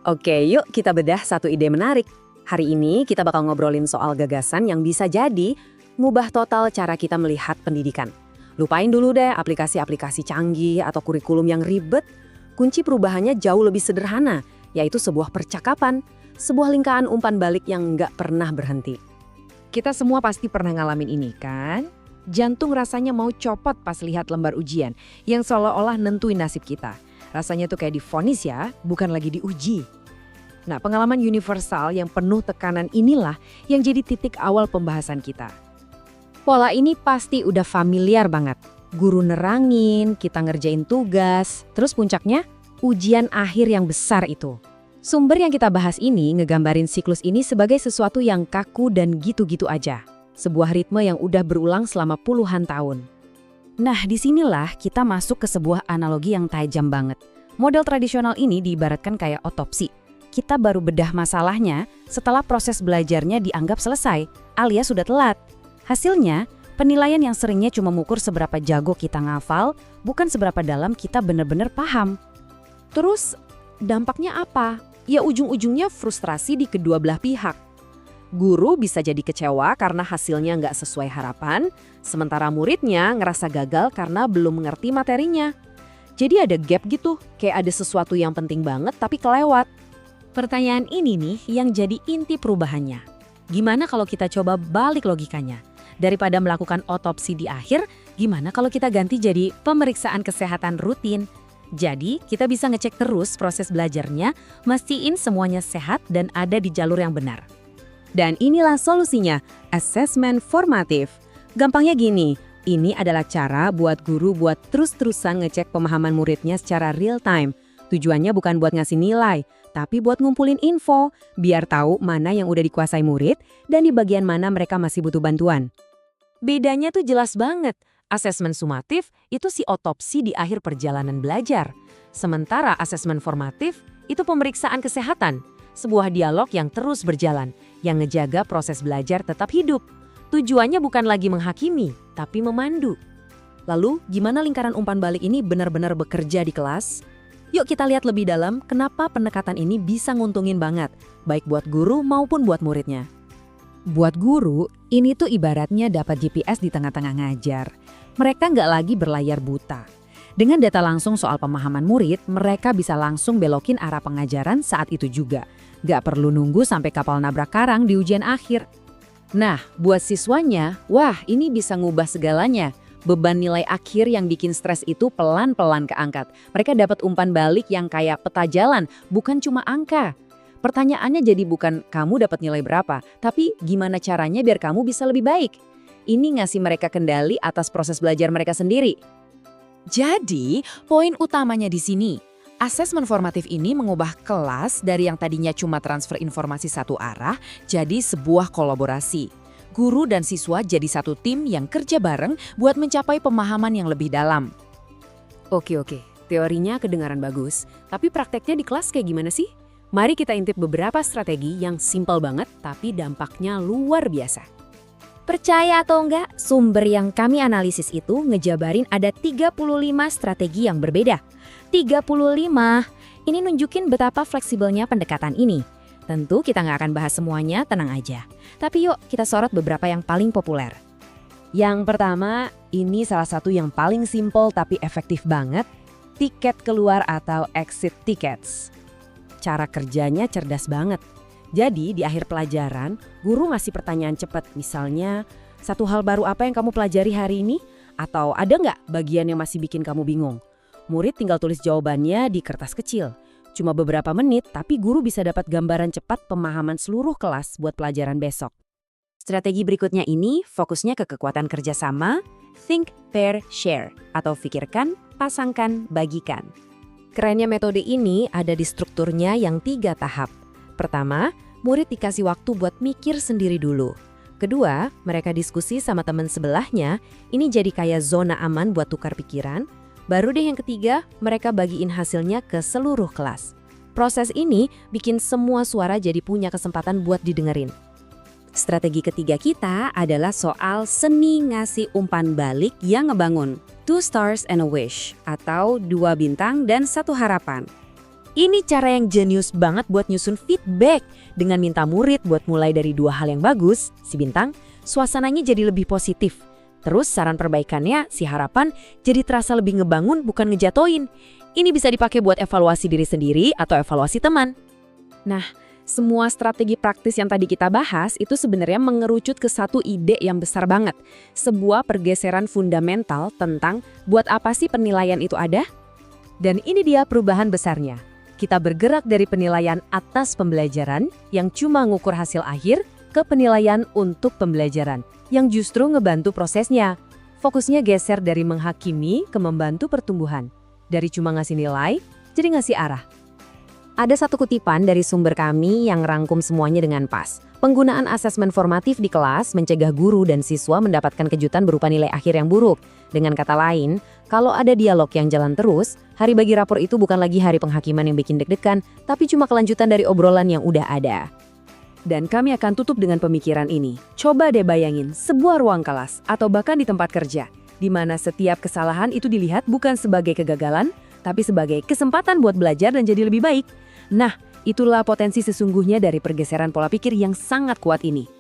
Oke, yuk kita bedah satu ide menarik. Hari ini kita bakal ngobrolin soal gagasan yang bisa jadi ngubah total cara kita melihat pendidikan. Lupain dulu deh aplikasi-aplikasi canggih atau kurikulum yang ribet. Kunci perubahannya jauh lebih sederhana, yaitu sebuah percakapan, sebuah lingkaran umpan balik yang nggak pernah berhenti. Kita semua pasti pernah ngalamin ini kan? Jantung rasanya mau copot pas lihat lembar ujian yang seolah-olah nentuin nasib kita. Rasanya tuh kayak divonis ya, bukan lagi diuji. Nah, pengalaman universal yang penuh tekanan inilah yang jadi titik awal pembahasan kita. Pola ini pasti udah familiar banget. Guru nerangin, kita ngerjain tugas, terus puncaknya ujian akhir yang besar itu. Sumber yang kita bahas ini ngegambarin siklus ini sebagai sesuatu yang kaku dan gitu-gitu aja. Sebuah ritme yang udah berulang selama puluhan tahun. Nah, disinilah kita masuk ke sebuah analogi yang tajam banget. Model tradisional ini diibaratkan kayak otopsi. Kita baru bedah masalahnya setelah proses belajarnya dianggap selesai, alias sudah telat. Hasilnya, penilaian yang seringnya cuma mengukur seberapa jago kita ngafal, bukan seberapa dalam kita benar-benar paham. Terus, dampaknya apa? Ya ujung-ujungnya frustrasi di kedua belah pihak. Guru bisa jadi kecewa karena hasilnya nggak sesuai harapan, sementara muridnya ngerasa gagal karena belum mengerti materinya. Jadi ada gap gitu, kayak ada sesuatu yang penting banget tapi kelewat. Pertanyaan ini nih yang jadi inti perubahannya. Gimana kalau kita coba balik logikanya? Daripada melakukan otopsi di akhir, gimana kalau kita ganti jadi pemeriksaan kesehatan rutin? Jadi kita bisa ngecek terus proses belajarnya, mastiin semuanya sehat dan ada di jalur yang benar. Dan inilah solusinya, asesmen formatif. Gampangnya gini, ini adalah cara buat guru buat terus-terusan ngecek pemahaman muridnya secara real time. Tujuannya bukan buat ngasih nilai, tapi buat ngumpulin info, biar tahu mana yang udah dikuasai murid dan di bagian mana mereka masih butuh bantuan. Bedanya tuh jelas banget. Asesmen sumatif itu si otopsi di akhir perjalanan belajar. Sementara asesmen formatif itu pemeriksaan kesehatan. Sebuah dialog yang terus berjalan, yang ngejaga proses belajar tetap hidup. Tujuannya bukan lagi menghakimi, tapi memandu. Lalu, gimana lingkaran umpan balik ini benar-benar bekerja di kelas? Yuk kita lihat lebih dalam kenapa pendekatan ini bisa nguntungin banget, baik buat guru maupun buat muridnya. Buat guru, ini tuh ibaratnya dapat GPS di tengah-tengah ngajar. Mereka nggak lagi berlayar buta. Dengan data langsung soal pemahaman murid, mereka bisa langsung belokin arah pengajaran saat itu juga. Nggak perlu nunggu sampai kapal nabrak karang di ujian akhir. Nah, buat siswanya, wah ini bisa ngubah segalanya. Beban nilai akhir yang bikin stres itu pelan-pelan keangkat. Mereka dapat umpan balik yang kayak peta jalan, bukan cuma angka. Pertanyaannya jadi bukan kamu dapat nilai berapa, tapi gimana caranya biar kamu bisa lebih baik. Ini ngasih mereka kendali atas proses belajar mereka sendiri. Jadi, poin utamanya di sini, asesmen formatif ini mengubah kelas dari yang tadinya cuma transfer informasi satu arah jadi sebuah kolaborasi. Guru dan siswa jadi satu tim yang kerja bareng buat mencapai pemahaman yang lebih dalam. Oke, teorinya kedengaran bagus, tapi prakteknya di kelas kayak gimana sih? Mari kita intip beberapa strategi yang simpel banget tapi dampaknya luar biasa. Percaya atau enggak, sumber yang kami analisis itu ngejabarin ada 35 strategi yang berbeda. 35, ini nunjukin betapa fleksibelnya pendekatan ini. Tentu kita nggak akan bahas semuanya, tenang aja. Tapi yuk kita sorot beberapa yang paling populer. Yang pertama, ini salah satu yang paling simpel tapi efektif banget, tiket keluar atau exit tickets. Cara kerjanya cerdas banget. Jadi di akhir pelajaran, guru ngasih pertanyaan cepat, misalnya, satu hal baru apa yang kamu pelajari hari ini? Atau ada nggak bagian yang masih bikin kamu bingung? Murid tinggal tulis jawabannya di kertas kecil. Cuma beberapa menit, tapi guru bisa dapat gambaran cepat pemahaman seluruh kelas buat pelajaran besok. Strategi berikutnya ini fokusnya ke kekuatan kerjasama, think, pair, share, atau pikirkan, pasangkan, bagikan. Kerennya metode ini ada di strukturnya yang 3 tahap. Pertama, murid dikasih waktu buat mikir sendiri dulu. Kedua, mereka diskusi sama teman sebelahnya, ini jadi kayak zona aman buat tukar pikiran. Baru deh yang ketiga, mereka bagiin hasilnya ke seluruh kelas. Proses ini bikin semua suara jadi punya kesempatan buat didengerin. Strategi ketiga kita adalah soal seni ngasih umpan balik yang ngebangun. 2 stars and a wish, atau 2 bintang dan 1 harapan. Ini cara yang jenius banget buat nyusun feedback. Dengan minta murid buat mulai dari 2 hal yang bagus, si bintang, suasananya jadi lebih positif. Terus saran perbaikannya, si harapan, jadi terasa lebih ngebangun bukan ngejatoin. Ini bisa dipakai buat evaluasi diri sendiri atau evaluasi teman. Nah, semua strategi praktis yang tadi kita bahas itu sebenarnya mengerucut ke satu ide yang besar banget. Sebuah pergeseran fundamental tentang buat apa sih penilaian itu ada? Dan ini dia perubahan besarnya. Kita bergerak dari penilaian atas pembelajaran yang cuma ngukur hasil akhir ke penilaian untuk pembelajaran yang justru ngebantu prosesnya. Fokusnya geser dari menghakimi ke membantu pertumbuhan. Dari cuma ngasih nilai, jadi ngasih arah. Ada satu kutipan dari sumber kami yang rangkum semuanya dengan pas. Penggunaan asesmen formatif di kelas mencegah guru dan siswa mendapatkan kejutan berupa nilai akhir yang buruk. Dengan kata lain, kalau ada dialog yang jalan terus, hari bagi rapor itu bukan lagi hari penghakiman yang bikin deg-degan, tapi cuma kelanjutan dari obrolan yang udah ada. Dan kami akan tutup dengan pemikiran ini. Coba deh bayangin sebuah ruang kelas atau bahkan di tempat kerja, di mana setiap kesalahan itu dilihat bukan sebagai kegagalan, tapi sebagai kesempatan buat belajar dan jadi lebih baik. Nah, itulah potensi sesungguhnya dari pergeseran pola pikir yang sangat kuat ini.